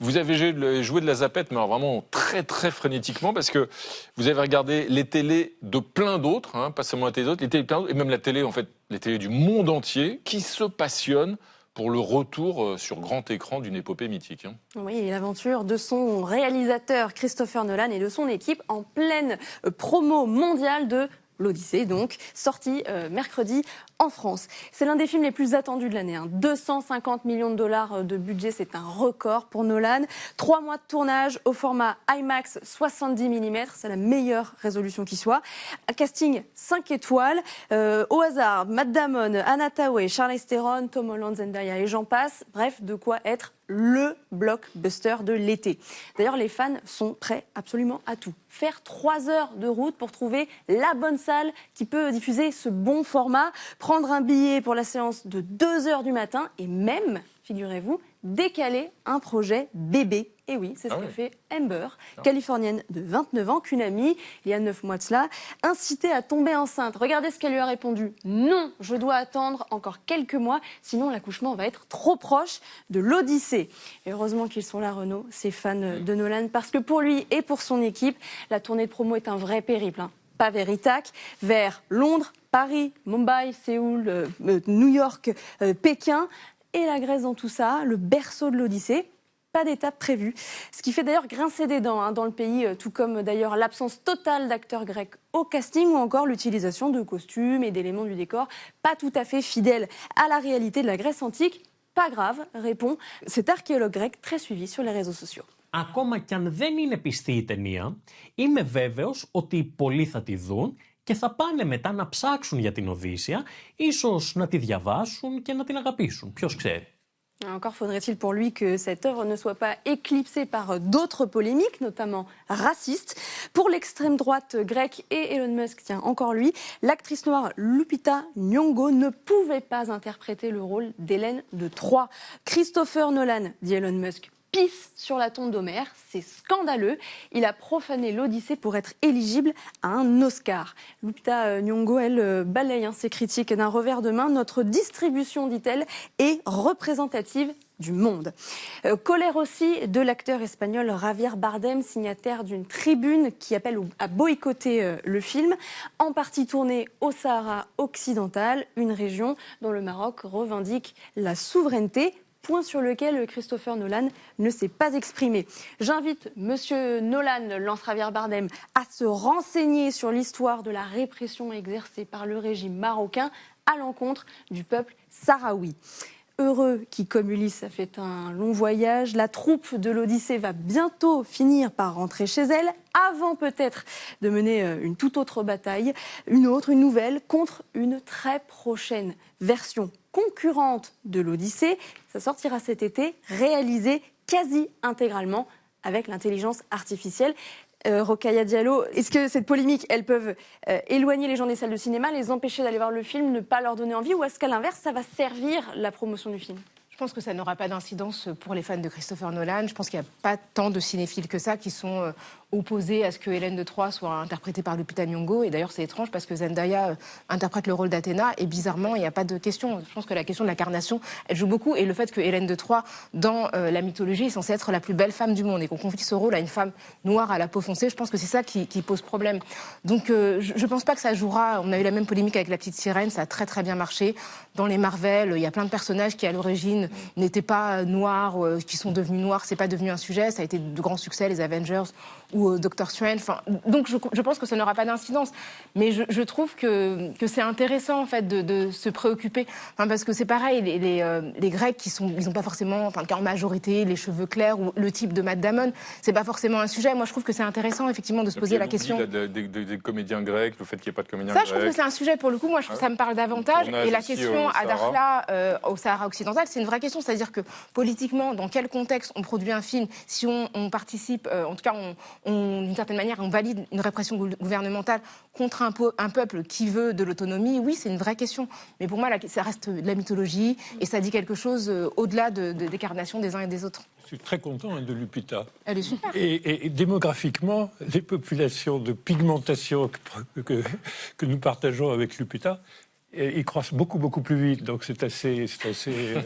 vous avez joué de la zapette, mais alors vraiment très très frénétiquement, parce que vous avez regardé les télés de plein d'autres, pas seulement la télé d'autres, les télés de plein d'autres, et même la télé, en fait, les télés du monde entier, qui se passionnent pour le retour sur grand écran d'une épopée mythique. Oui, et l'aventure de son réalisateur Christopher Nolan et de son équipe en pleine promo mondiale de l'Odyssée, donc, sorti mercredi en France. C'est l'un des films les plus attendus de l'année. 250 millions de dollars de budget, c'est un record pour Nolan. 3 mois de tournage au format IMAX 70 mm, c'est la meilleure résolution qui soit. Un casting 5 étoiles. Au hasard, Matt Damon, Anna Thaoué, Charlize Theron, Tom Holland, Zendaya et j'en passe. Bref, de quoi être le blockbuster de l'été. D'ailleurs, les fans sont prêts absolument à tout. Faire 3 heures de route pour trouver la bonne salle qui peut diffuser ce bon format, prendre un billet pour la séance de 2 heures du matin et même, figurez-vous, décaler un projet bébé. Et oui, c'est ce que fait Amber, californienne de 29 ans, qu'une amie, il y a 9 mois de cela, incitée à tomber enceinte. Regardez ce qu'elle lui a répondu. Non, je dois attendre encore quelques mois, sinon l'accouchement va être trop proche de l'Odyssée. Et heureusement qu'ils sont là, Renaud, ces fans de Nolan, parce que pour lui et pour son équipe, la tournée de promo est un vrai périple. Pas Veritac, vers Londres, Paris, Mumbai, Séoul, New York, Pékin. Et la Grèce dans tout ça, le berceau de l'Odyssée. Pas d'étape prévue. Ce qui fait d'ailleurs grincer des dents dans le pays, tout comme d'ailleurs l'absence totale d'acteurs grecs au casting ou encore l'utilisation de costumes et d'éléments du décor pas tout à fait fidèles à la réalité de la Grèce antique. Pas grave, répond cet archéologue grec très suivi sur les réseaux sociaux. Ακόμα κι αν δεν είναι πιστή η ταινία, είμαι βέβαιος ότι πολλοί θα τη δουν και θα πάνε μετά να ψάξουν για την Οδύσσεια, ίσως να τη διαβάσουν και να την αγαπήσουν. Ποιος ξέρει. Encore faudrait-il pour lui que cette œuvre ne soit pas éclipsée par d'autres polémiques, notamment racistes. Pour l'extrême droite grecque et Elon Musk, tiens, encore lui, l'actrice noire Lupita Nyong'o ne pouvait pas interpréter le rôle d'Hélène de Troie. Christopher Nolan, dit Elon Musk, pisse sur la tombe d'Homère, c'est scandaleux. Il a profané l'Odyssée pour être éligible à un Oscar. Lupita Nyong'o, elle balaye ses critiques d'un revers de main. Notre distribution, dit-elle, est représentative du monde. Colère aussi de l'acteur espagnol Javier Bardem, signataire d'une tribune qui appelle à boycotter le film, en partie tourné au Sahara occidental, une région dont le Maroc revendique la souveraineté. Point sur lequel Christopher Nolan ne s'est pas exprimé. J'invite Monsieur Nolan, lance Javier Bardem, à se renseigner sur l'histoire de la répression exercée par le régime marocain à l'encontre du peuple sahraoui. Heureux qui, comme Ulysse, a fait un long voyage, la troupe de l'Odyssée va bientôt finir par rentrer chez elle, avant peut-être de mener une toute autre bataille, une nouvelle, contre une très prochaine version concurrente de l'Odyssée. Ça sortira cet été, réalisée quasi intégralement avec l'intelligence artificielle. Rokhaya Diallo, est-ce que cette polémique, elles peuvent éloigner les gens des salles de cinéma, les empêcher d'aller voir le film, ne pas leur donner envie, ou est-ce qu'à l'inverse, ça va servir la promotion du film ? Je pense que ça n'aura pas d'incidence pour les fans de Christopher Nolan. Je pense qu'il n'y a pas tant de cinéphiles que ça qui sont opposés à ce que Hélène de Troie soit interprétée par Lupita Nyong'o. Et d'ailleurs, c'est étrange parce que Zendaya interprète le rôle d'Athéna et bizarrement, il n'y a pas de question. Je pense que la question de l'incarnation, elle joue beaucoup. Et le fait que Hélène de Troie, dans la mythologie, est censée être la plus belle femme du monde et qu'on confie ce rôle à une femme noire à la peau foncée, je pense que c'est ça qui pose problème. Donc, je ne pense pas que ça jouera. On a eu la même polémique avec La Petite Sirène, ça a très très bien marché. Dans les Marvel, il y a plein de personnages qui, à l'origine, n'étaient pas noirs, qui sont devenus noirs. C'est pas devenu un sujet. Ça a été de grands succès, les Avengers ou Doctor Strange. Enfin, donc je pense que ça n'aura pas d'incidence. Mais je trouve que c'est intéressant en fait de se préoccuper. Enfin, parce que c'est pareil, les Grecs ils ont pas forcément, enfin en majorité, les cheveux clairs ou le type de Matt Damon, c'est pas forcément un sujet. Moi je trouve que c'est intéressant effectivement de se poser la question. Des comédiens grecs, le fait qu'il n'y ait pas de comédiens grecs. Ça, je trouve que c'est un sujet pour le coup. Moi je trouve que ça me parle davantage. Et la question à Dakhla, au Sahara occidental, c'est une vraie question. C'est-à-dire que politiquement, dans quel contexte on produit un film, si on participe, en tout cas d'une certaine manière, on valide une répression gouvernementale contre un peuple qui veut de l'autonomie, oui, c'est une vraie question. Mais pour moi, ça reste de la mythologie et ça dit quelque chose au-delà des carnations des uns et des autres. Je suis très content de Lupita. Elle est super. Et démographiquement, les populations de pigmentation que nous partageons avec Lupita, ils croissent beaucoup, beaucoup plus vite. Donc c'est assez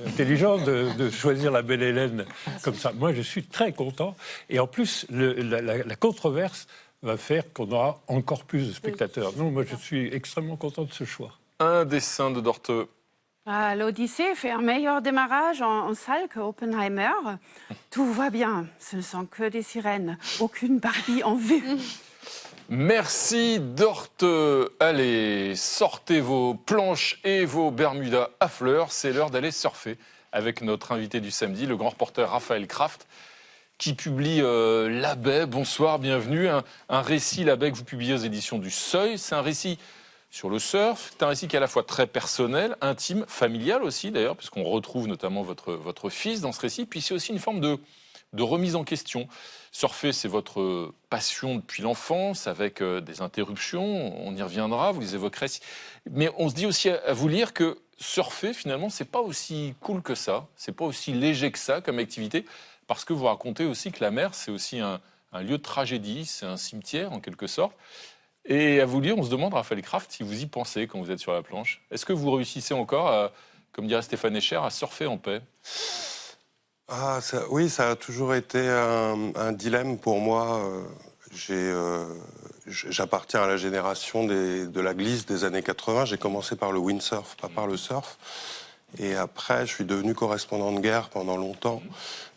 intelligent de choisir la belle Hélène comme ça. Moi, je suis très content. Et en plus, la controverse va faire qu'on aura encore plus de spectateurs. Non, moi, je suis extrêmement content de ce choix. Un dessin de Dorthe. L'Odyssée fait un meilleur démarrage en salle que Oppenheimer. Tout va bien. Ce ne sont que des sirènes. Aucune Barbie en vue. Merci Dorthe. Allez, sortez vos planches et vos bermudas à fleurs. C'est l'heure d'aller surfer avec notre invité du samedi, le grand reporter Raphaël Kraft, qui publie La Baie. Bonsoir, bienvenue. Un récit, La Baie, que vous publiez aux éditions du Seuil. C'est un récit sur le surf. C'est un récit qui est à la fois très personnel, intime, familial aussi d'ailleurs, puisqu'on retrouve notamment votre fils dans ce récit. Puis c'est aussi une forme de remise en question. Surfer, c'est votre passion depuis l'enfance, avec des interruptions, on y reviendra, vous les évoquerez. Mais on se dit aussi à vous lire que surfer, finalement, c'est pas aussi cool que ça, c'est pas aussi léger que ça comme activité, parce que vous racontez aussi que la mer, c'est aussi un lieu de tragédie, c'est un cimetière en quelque sorte. Et à vous lire, on se demande, Raphaël Kraft, si vous y pensez quand vous êtes sur la planche. Est-ce que vous réussissez encore, comme dirait Stéphane Escher, à surfer en paix ? Oui, ça a toujours été un dilemme pour moi. J'appartiens à la génération de la glisse des années 80. J'ai commencé par le windsurf, pas par le surf. Et après, je suis devenu correspondant de guerre pendant longtemps.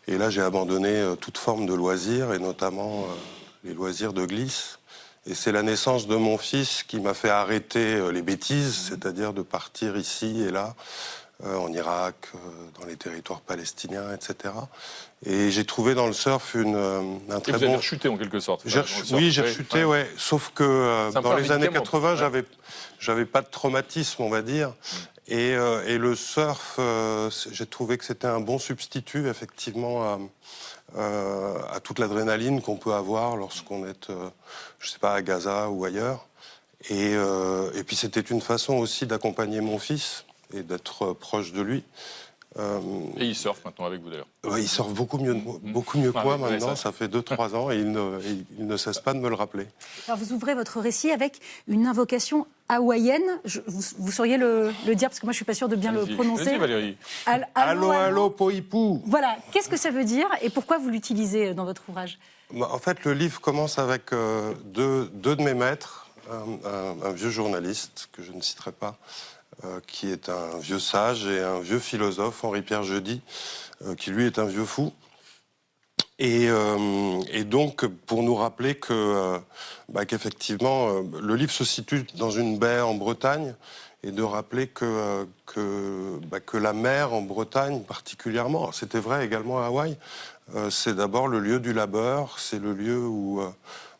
Et là, j'ai abandonné toute forme de loisirs, et notamment les loisirs de glisse. Et c'est la naissance de mon fils qui m'a fait arrêter les bêtises, c'est-à-dire de partir ici et là, en Irak, dans les territoires palestiniens, etc. Et j'ai trouvé dans le surf un très bon... Vous avez rechuté en quelque sorte. Oui, j'ai rechuté, ouais. Sauf que dans les années 80, j'avais pas de traumatisme, on va dire. Et le surf, j'ai trouvé que c'était un bon substitut, effectivement, à toute l'adrénaline qu'on peut avoir lorsqu'on est, je sais pas, à Gaza ou ailleurs. Et puis c'était une façon aussi d'accompagner mon fils et d'être proche de lui. Et il surfe maintenant avec vous d'ailleurs. Il surfe beaucoup mieux que moi maintenant, ça fait 2-3 ans et il ne cesse pas de me le rappeler. Alors vous ouvrez votre récit avec une invocation hawaïenne. Vous sauriez le dire, parce que moi je ne suis pas sûre de bien le prononcer. Vas-y Valérie. Allo, allo, poipou. Voilà, qu'est-ce que ça veut dire et pourquoi vous l'utilisez dans votre ouvrage? En fait, le livre commence avec deux de mes maîtres, un vieux journaliste que je ne citerai pas, qui est un vieux sage, et un vieux philosophe, Henri-Pierre Jeudi, qui lui est un vieux fou. Et donc, pour nous rappeler qu'effectivement, le livre se situe dans une baie en Bretagne, et de rappeler que la mer en Bretagne particulièrement, c'était vrai également à Hawaï, c'est d'abord le lieu du labeur, c'est le lieu où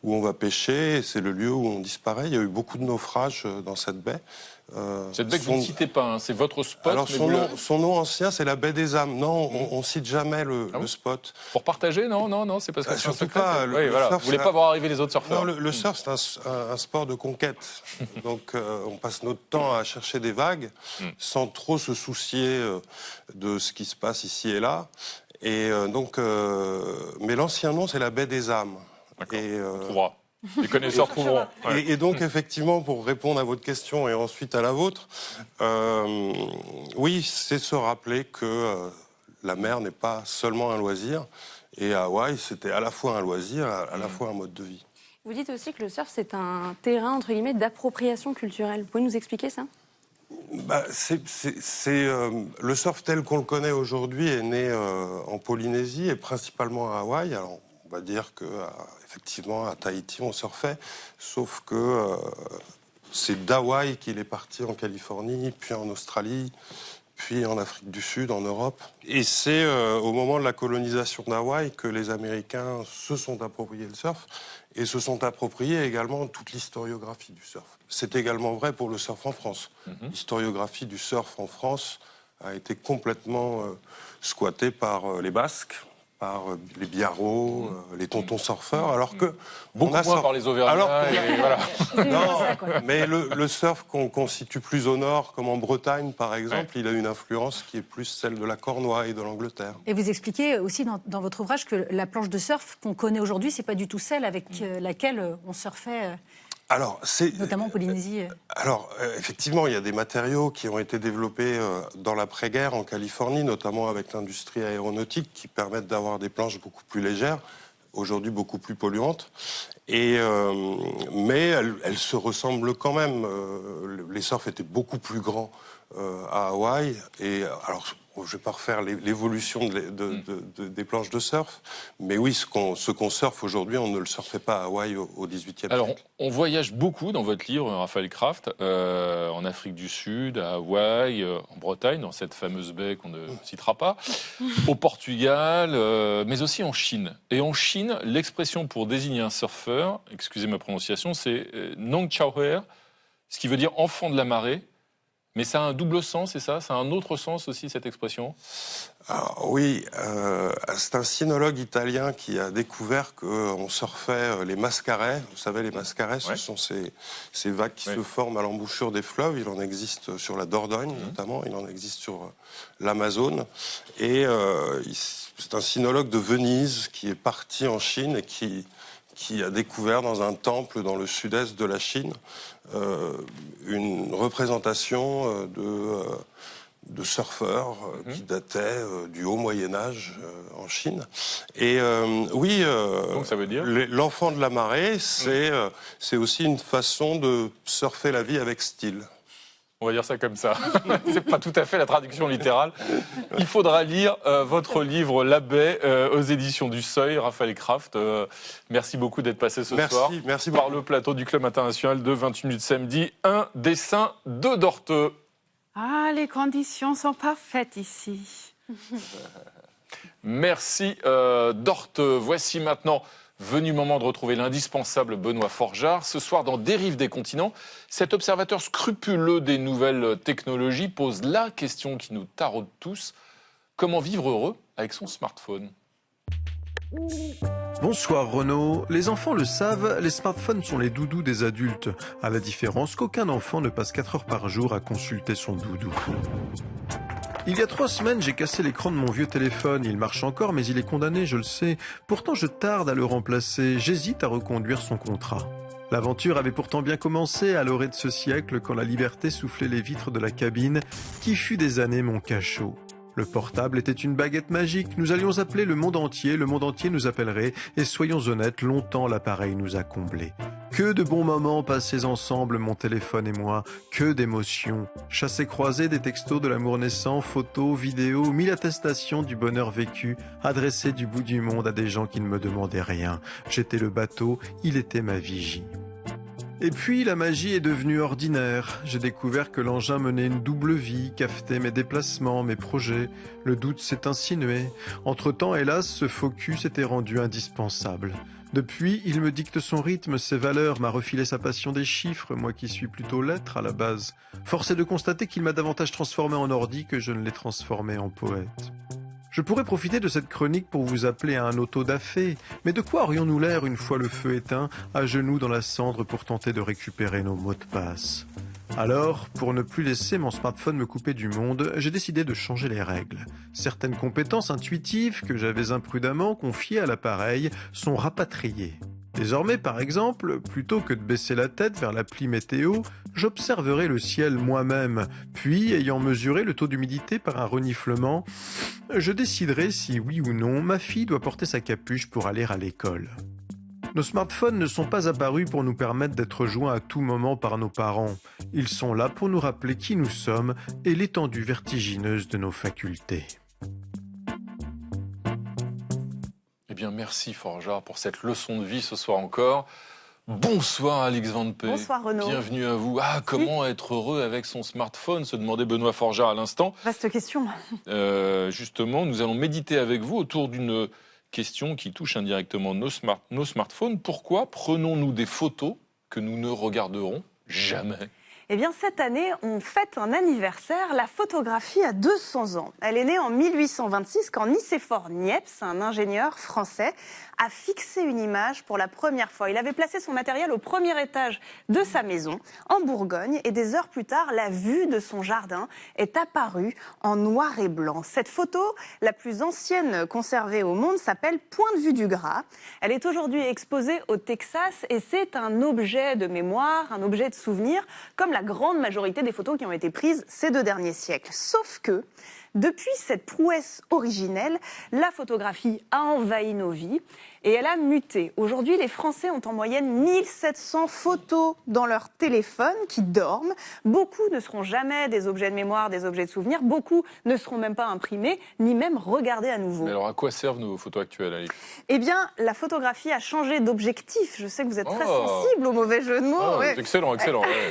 on va pêcher, et c'est le lieu où on disparaît. Il y a eu beaucoup de naufrages dans cette baie. Cette baie que vous ne citez pas, hein, c'est votre spot. Alors son nom ancien, c'est la baie des âmes. Non, on ne cite jamais le spot. Pour partager, non, c'est parce que c'est un surtout secret. pas. Oui, voilà. Vous ne voulez pas voir arriver les autres surfeurs. Non, le surf, c'est un sport de conquête. Donc on passe notre temps à chercher des vagues sans trop se soucier de ce qui se passe ici et là. Et mais l'ancien nom, c'est la baie des âmes. On trouvera. Les connaisseurs trouveront. Et donc, effectivement, pour répondre à votre question et ensuite à la vôtre, oui, c'est se rappeler que la mer n'est pas seulement un loisir. Et à Hawaï, c'était à la fois un loisir, à la fois un mode de vie. Vous dites aussi que le surf, c'est un terrain, entre guillemets, d'appropriation culturelle. Vous pouvez nous expliquer ça? Le surf tel qu'on le connaît aujourd'hui est né en Polynésie et principalement à Hawaï. Alors, on va dire qu'effectivement, à Tahiti, on surfait, sauf que c'est d'Hawaï qu'il est parti en Californie, puis en Australie, puis en Afrique du Sud, en Europe. Et c'est au moment de la colonisation d'Hawaï que les Américains se sont appropriés le surf et se sont appropriés également toute l'historiographie du surf. C'est également vrai pour le surf en France. L'historiographie du surf en France a été complètement squattée par les Basques, par les biarros, les tontons surfeurs, alors que... Beaucoup moins par les Auvergnats. Voilà. Non, mais le surf qu'on situe plus au nord, comme en Bretagne par exemple, il a une influence qui est plus celle de la Cornouaille et de l'Angleterre. Et vous expliquez aussi dans votre ouvrage que la planche de surf qu'on connaît aujourd'hui, c'est pas du tout celle avec laquelle on surfait... notamment en Polynésie. Alors, effectivement, il y a des matériaux qui ont été développés dans l'après-guerre en Californie, notamment avec l'industrie aéronautique, qui permettent d'avoir des planches beaucoup plus légères, aujourd'hui beaucoup plus polluantes. Mais elles se ressemblent quand même. Les surfs étaient beaucoup plus grands à Hawaï. Et alors, je ne vais pas refaire l'évolution des planches de surf, mais oui, ce qu'on surfe aujourd'hui, on ne le surfait pas à Hawaï au XVIIIe siècle. Alors, on voyage beaucoup dans votre livre, Raphaël Kraft, en Afrique du Sud, à Hawaï, en Bretagne, dans cette fameuse baie qu'on ne citera pas, au Portugal, mais aussi en Chine. Et en Chine, l'expression pour désigner un surfeur, excusez ma prononciation, c'est Nong Chao Her, ce qui veut dire enfant de la marée. Mais ça a un double sens, c'est ça? Ça a un autre sens aussi, cette expression? Alors, oui, c'est un sinologue italien qui a découvert qu'on surfait les mascarets. Vous savez, les mascarets, ce sont ces vagues qui se forment à l'embouchure des fleuves. Il en existe sur la Dordogne, notamment. Il en existe sur l'Amazone. Et c'est un sinologue de Venise qui est parti en Chine et qui a découvert dans un temple dans le sud-est de la Chine une représentation de surfeurs qui datait du haut Moyen-Âge en Chine. Et oui, donc ça veut dire l'enfant de la marée, c'est aussi une façon de surfer la vie avec style. On va dire ça comme ça. C'est pas tout à fait la traduction littérale. Il faudra lire votre livre La baie aux éditions du Seuil, Raphaël Kraft. Merci beaucoup d'être passé ce soir. Merci par le plateau du Club international de 28 minutes samedi. Un dessin de Dorthe. Ah, les conditions sont parfaites ici. Merci Dorthe. Voici maintenant venu moment de retrouver l'indispensable Benoît Forgeard. Ce soir, dans Dérive des continents, cet observateur scrupuleux des nouvelles technologies pose la question qui nous taraude tous. Comment vivre heureux avec son smartphone? Bonsoir Renaud. Les enfants le savent, les smartphones sont les doudous des adultes, à la différence qu'aucun enfant ne passe 4 heures par jour à consulter son doudou. Il y a 3 semaines, j'ai cassé l'écran de mon vieux téléphone. Il marche encore, mais il est condamné, je le sais. Pourtant, je tarde à le remplacer. J'hésite à reconduire son contrat. L'aventure avait pourtant bien commencé à l'orée de ce siècle, quand la liberté soufflait les vitres de la cabine, qui fut des années mon cachot. Le portable était une baguette magique. Nous allions appeler le monde entier nous appellerait. Et soyons honnêtes, longtemps l'appareil nous a comblés. Que de bons moments passés ensemble, mon téléphone et moi. Que d'émotions. Chassés-croisés des textos de l'amour naissant, photos, vidéos, 1000 attestations du bonheur vécu, adressées du bout du monde à des gens qui ne me demandaient rien. J'étais le bateau, il était ma vigie. Et puis la magie est devenue ordinaire. J'ai découvert que l'engin menait une double vie, cafetait mes déplacements, mes projets. Le doute s'est insinué. Entre-temps, hélas, ce focus était rendu indispensable. Depuis, il me dicte son rythme, ses valeurs, m'a refilé sa passion des chiffres, moi qui suis plutôt lettre à la base. Force est de constater qu'il m'a davantage transformé en ordi que je ne l'ai transformé en poète. Je pourrais profiter de cette chronique pour vous appeler à un autodafé. Mais de quoi aurions-nous l'air une fois le feu éteint, à genoux dans la cendre pour tenter de récupérer nos mots de passe ? Alors, pour ne plus laisser mon smartphone me couper du monde, j'ai décidé de changer les règles. Certaines compétences intuitives que j'avais imprudemment confiées à l'appareil sont rapatriées. Désormais, par exemple, plutôt que de baisser la tête vers l'appli météo, j'observerai le ciel moi-même, puis, ayant mesuré le taux d'humidité par un reniflement, je déciderai si oui ou non ma fille doit porter sa capuche pour aller à l'école. Nos smartphones ne sont pas apparus pour nous permettre d'être joints à tout moment par nos parents. Ils sont là pour nous rappeler qui nous sommes et l'étendue vertigineuse de nos facultés. Eh bien, merci Forgeard pour cette leçon de vie ce soir encore. Bonsoir Alix Van P. Bonsoir Renaud. Bienvenue à vous. Comment être heureux avec son smartphone, se demandait Benoît Forgeard à l'instant. Vaste question. Justement, nous allons méditer avec vous autour d'une question qui touche indirectement nos smartphones. Pourquoi prenons-nous des photos que nous ne regarderons jamais ? Eh bien, cette année, on fête un anniversaire. La photographie a 200 ans. Elle est née en 1826 quand Nicéphore Niepce, un ingénieur français, a fixé une image pour la première fois. Il avait placé son matériel au premier étage de sa maison, en Bourgogne, et des heures plus tard, la vue de son jardin est apparue en noir et blanc. Cette photo, la plus ancienne conservée au monde, s'appelle Point de vue du Gras. Elle est aujourd'hui exposée au Texas et c'est un objet de mémoire, un objet de souvenir, comme la grande majorité des photos qui ont été prises ces 2 derniers siècles. Sauf que, depuis cette prouesse originelle, la photographie a envahi nos vies et elle a muté. Aujourd'hui, les Français ont en moyenne 1700 photos dans leur téléphone qui dorment. Beaucoup ne seront jamais des objets de mémoire, des objets de souvenir. Beaucoup ne seront même pas imprimés, ni même regardés à nouveau. Mais alors, à quoi servent nos photos actuelles, Alix ? Eh bien, la photographie a changé d'objectif. Je sais que vous êtes très sensible au mauvais jeu de mots. Ouais. Excellent. Ouais.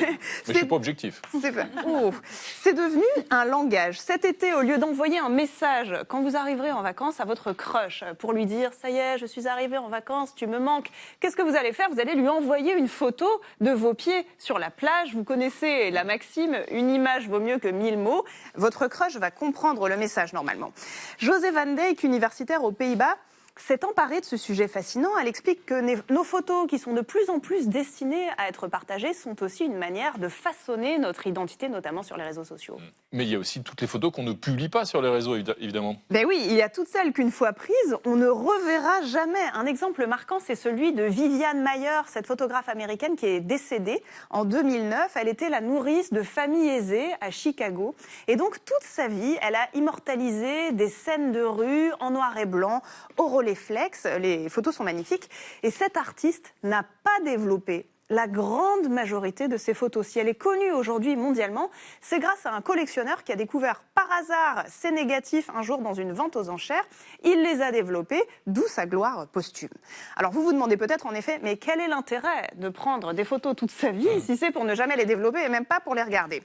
Mais je ne suis pas objectif. C'est devenu un langage. Cet été, au lieu d'envoyer un message quand vous arriverez en vacances à votre crush pour lui dire « ça y est, je suis arrivé en vacances, tu me manques », qu'est-ce que vous allez faire ? Vous allez lui envoyer une photo de vos pieds sur la plage. Vous connaissez la maxime « une image vaut mieux que 1000 mots ». Votre crush va comprendre le message normalement. José Van Dijk, universitaire aux Pays-Bas, s'est emparée de ce sujet fascinant. Elle explique que nos photos, qui sont de plus en plus destinées à être partagées, sont aussi une manière de façonner notre identité, notamment sur les réseaux sociaux. Mais il y a aussi toutes les photos qu'on ne publie pas sur les réseaux, évidemment. Ben oui, il y a toutes celles qu'une fois prises, on ne reverra jamais. Un exemple marquant, c'est celui de Viviane Maier, cette photographe américaine qui est décédée en 2009. Elle était la nourrice de familles aisées à Chicago. Et donc, toute sa vie, elle a immortalisé des scènes de rue en noir et blanc, au Rolleiflex. Les photos sont magnifiques. Et cette artiste n'a pas développé la grande majorité de ces photos. Si elle est connue aujourd'hui mondialement, c'est grâce à un collectionneur qui a découvert par hasard ces négatifs un jour dans une vente aux enchères. Il les a développés, d'où sa gloire posthume. Alors vous vous demandez peut-être en effet, mais quel est l'intérêt de prendre des photos toute sa vie si c'est pour ne jamais les développer et même pas pour les regarder ?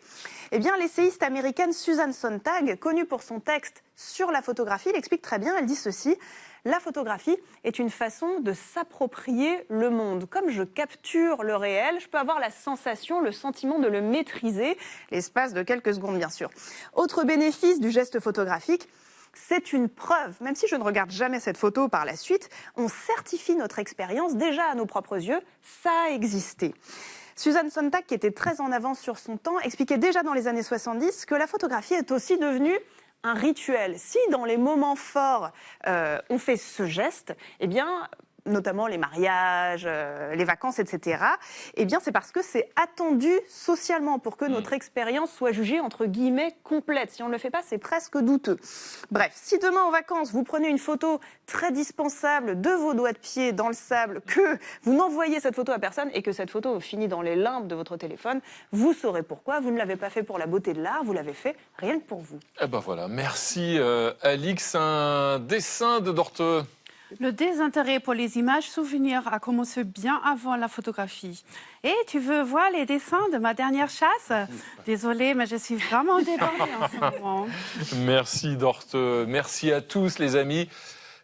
Eh bien, l'essayiste américaine Susan Sontag, connue pour son texte sur la photographie, l'explique très bien. Elle dit ceci: la photographie est une façon de s'approprier le monde. Comme je capture le réel, je peux avoir la sensation, le sentiment de le maîtriser, l'espace de quelques secondes bien sûr. Autre bénéfice du geste photographique, c'est une preuve. Même si je ne regarde jamais cette photo par la suite, on certifie notre expérience déjà à nos propres yeux, ça a existé. Susan Sontag, qui était très en avance sur son temps, expliquait déjà dans les années 70 que la photographie est aussi devenue un rituel. Si dans les moments forts, on fait ce geste, eh bien, notamment les mariages, les vacances, etc., eh bien, c'est parce que c'est attendu socialement pour que notre expérience soit jugée, entre guillemets, complète. Si on ne le fait pas, c'est presque douteux. Bref, si demain en vacances, vous prenez une photo très dispensable de vos doigts de pied dans le sable, que vous n'envoyez cette photo à personne et que cette photo finit dans les limbes de votre téléphone, vous saurez pourquoi. Vous ne l'avez pas fait pour la beauté de l'art, vous l'avez fait rien que pour vous. Eh ben voilà, merci Alix. Un dessin de Dorte. Le désintérêt pour les images souvenirs a commencé bien avant la photographie. Et tu veux voir les dessins de ma dernière chasse? Désolée, mais je suis vraiment débordée en ce moment. Merci Dorte, merci à tous les amis.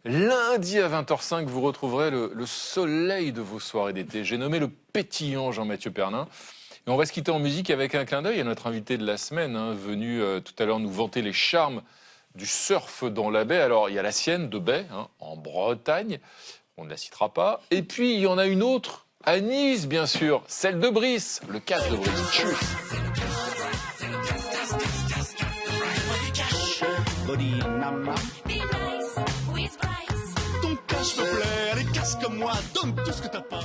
Lundi à 20h05, vous retrouverez le soleil de vos soirées d'été. J'ai nommé le pétillant Jean-Mathieu Pernin. Et on va se quitter en musique avec un clin d'œil à notre invité de la semaine, venu tout à l'heure nous vanter les charmes du surf dans la baie. Alors, il y a la sienne de baie, en Bretagne, on ne la citera pas. Et puis, il y en a une autre, à Nice, bien sûr, celle de Brice, le casse de Brice. Tchuss. Ton cash me plaît, allez casse comme moi, donne tout ce que t'as pas.